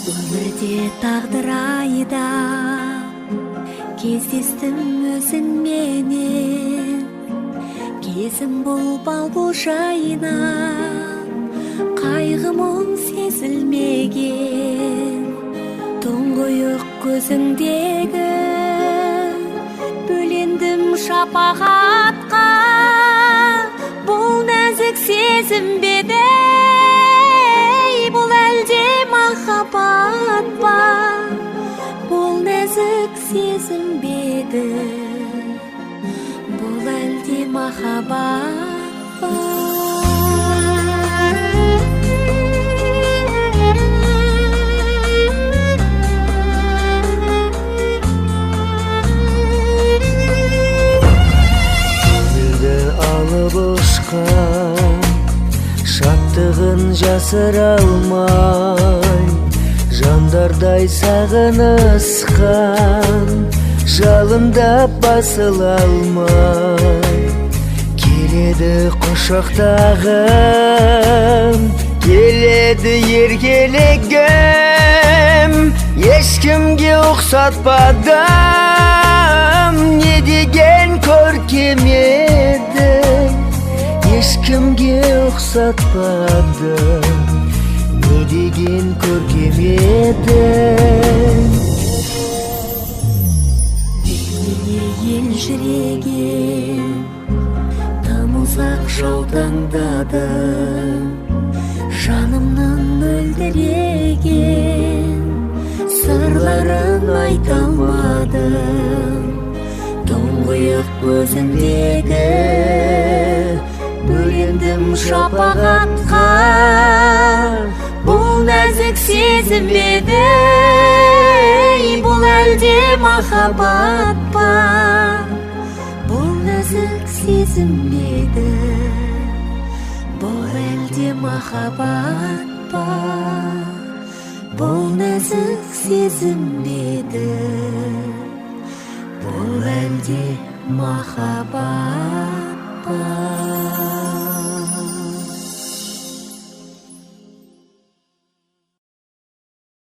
Өмірде тағдыр айда кездестім өзің менен, кезім бұл жайына қайғы мұң сезілмеген. Тұңғиық көзіңдегі бөлендім шапағатқа, бұл нәзік сезім бе еді, бұл әлде махаббат па? Бұл нәзік сезім бе еді, бұл әлде махаббат па? Алып ұшқан шаттығын жасыра алмай, жандардай сағынысқан жалындап басыла алмай, келеді құшақтағым, келеді еркелегім, ешкімге ұқсатпадым, не деген көркем еді, ешкімге ұқсатпадым, не деген көркем еді. Бетіне елжіреген тым ұзақ жаутаңдадым, жанымның мөлдіреген сырларын айта алмадым. Тұңғиық көзіңдегі бөлендім шапағатқа, бұл нәзік сезім бе еді, бұл әлде махаббат па? Бұл нәзік сезім бе еді, бұл әлде махаббат па? Бұл нәзік сезім бе еді, бұл әлде махаббат па?